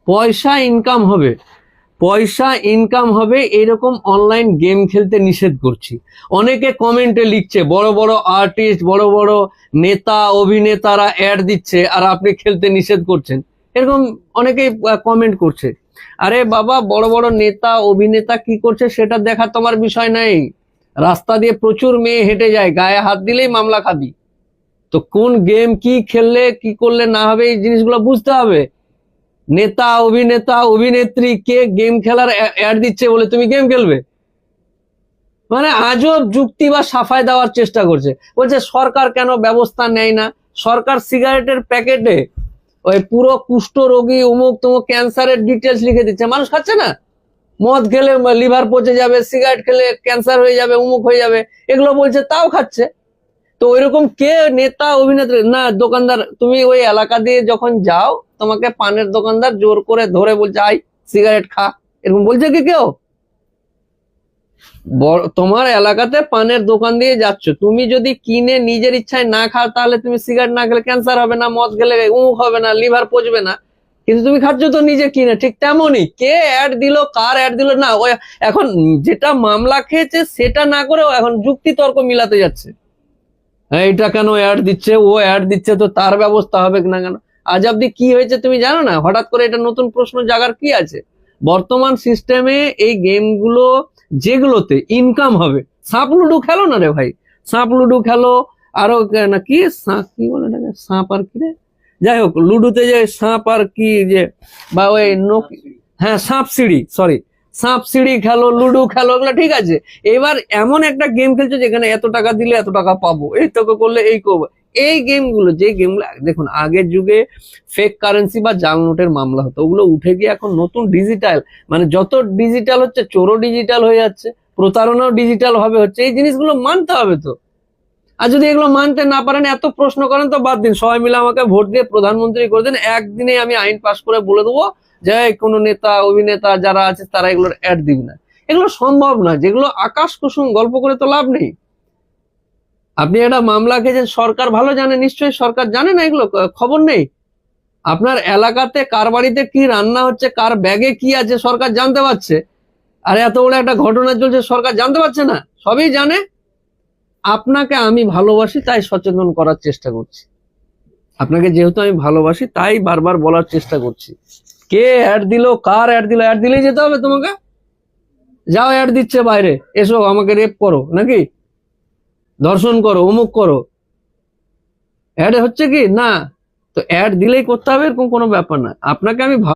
পয়সা ইনকাম হবে, পয়সা ইনকাম হবে এরকম অনলাইন গেম খেলতে নিষেধ করছি। অনেকে কমেন্টে লিখছে বড় বড় আর্টিস্ট, বড় বড় নেতা অভিনেতারা অ্যাড দিচ্ছে আর আপনি খেলতে নিষেধ করছেন, এরকম অনেকেই কমেন্ট করছে। আরে বাবা, বড় বড় নেতা অভিনেতা কি করছে সেটা দেখা তোমার বিষয় নাই। রাস্তা দিয়ে প্রচুর মেয়ে হেঁটে যায়, গায়ে হাত দিলেই মামলা খাবি। তো কোন গেম কি খেললে কি করলে না হবে এই জিনিসগুলো বুঝতে হবে। নেতা অভিনেতা অভিনেত্রী কে গেম খেলার অ্যাড দিচ্ছে বলে তুমি গেম খেলবে? মানে আজব যুক্তি বা সাফাই দেওয়ার চেষ্টা করছে। বলছে সরকার কেন ব্যবস্থা নেয় না। সরকার সিগারেটের প্যাকেটে ওই পুরো কুষ্ঠ রোগী অমুক তমুক ক্যান্সারের ডিটেলস লিখে দিচ্ছে, মানুষ খাচ্ছে না। মদ খেলে লিভার পচে যাবে, সিগারেট খেলে ক্যান্সার হয়ে যাবে, অমুক হয়ে যাবে, এগুলো বলছে, তাও খাচ্ছে। তো ওইরকম কে নেতা অভিনেত্রী না দোকানদার, তুমি ওই এলাকা দিয়ে যখন যাও তোমাকে পানের দোকানদার জোর করে ধরে বলছে আই সিগারেট খা, এরকম বলছে কি কেউ? তোমার এলাকাতে পানের দোকান দিয়ে যাচ্ছ, তুমি যদি কিনে নিজের ইচ্ছায় না খাও তাহলে তুমি সিগারেট না খেলে ক্যান্সার হবে না, মদ খেলে উমুক হবে না, লিভার পচবে না, কিন্তু তুমি খাচ্ছ তো নিজে কিনে। ঠিক তেমনই কে অ্যাড দিল কার অ্যাড দিল না, ওই এখন যেটা মামলা খেয়েছে সেটা না করেও এখন যুক্তি তর্ক মিলাতে যাচ্ছে। এইটা কেন অ্যাড দিচ্ছে, ও অ্যাড দিচ্ছে তো তার ব্যবস্থা হবে না কেন? আজ অব্দি কি হয়েছে তুমি জানো না? হঠাৎ করে এটা নতুন প্রশ্ন জাগার কি আছে? বর্তমান সিস্টেমে এই গেমগুলো যেগুলোতে ইনকাম হবে, সাপ লুডু খেলো না রে ভাই, সাপ লুডু খেলো, আরো না কি কি বলে এটাকে, সাপ আর কি রে, যাই হোক লুডুতে যে সাপ আর কি যে, বা ওই হ্যাঁ সাপ সিঁড়ি, সরি, সাপ সিঁড়ি খেলো, লুডু খেলো, এগুলো ঠিক আছে। এবার এমন একটা গেম খেলছো যেখানে এত টাকা দিলে এত টাকা পাবো, এই তোকে করলে এই করবো। এই গেমগুলো, যে গেমগুলো দেখুন আগের যুগে ফেক কারেন্সি বা জাল নোটের মামলা হতো, ওগুলো উঠে গিয়ে এখন নতুন ডিজিটাল, মানে যত ডিজিটাল হচ্ছে চোরও ডিজিটাল হয়ে যাচ্ছে, প্রতারণাও ডিজিটাল ভাবে হচ্ছে। এই জিনিসগুলো মানতে হবে তো। আর যদি এগুলো মানতে না পারেন, এত প্রশ্ন করেন, তো বাদ দিন, সবাই মিলে আমাকে ভোট দিয়ে প্রধানমন্ত্রী করে দেন, একদিনে আমি আইন পাস করে বলে দেবো যে কোনো নেতা অভিনেতা যারা আছে তারা এগুলোর অ্যাড দিবি না। এগুলো সম্ভব না, যেগুলো আকাশ কুসুম, গল্প করে তো লাভ নেই। আপনি একটা মামলা খেয়েছেন, সরকার ভালো জানে, নিশ্চয়ই সরকার জানে না এগুলো, খবর নেই? আপনার এলাকাতে কার বাড়িতে কি রান্না হচ্ছে, কার ব্যাগে কি আছে সরকার জানতে পারছে। আর এত বড় একটা ঘটনা চলছে সরকার জানতে পারছে না? সবই জানে। আপনাকে আমি ভালোবাসি তাই সচেতন করার চেষ্টা করছি, আপনাকে যেহেতু আমি ভালোবাসি তাই বারবার বলার চেষ্টা করছি। কে অ্যাড দিল কার অ্যাড দিল, অ্যাড দিলেই যেতে হবে তোমাকে? যাও অ্যাড দিচ্ছে বাইরে, এসো আমাকে রেপ করো নাকি, ধর্ষণ করো, অমুক করো, অ্যাড হচ্ছে কি না? তো অ্যাড দিলেই করতে হবে এরকম কোনো ব্যাপার না। আপনাকে আমি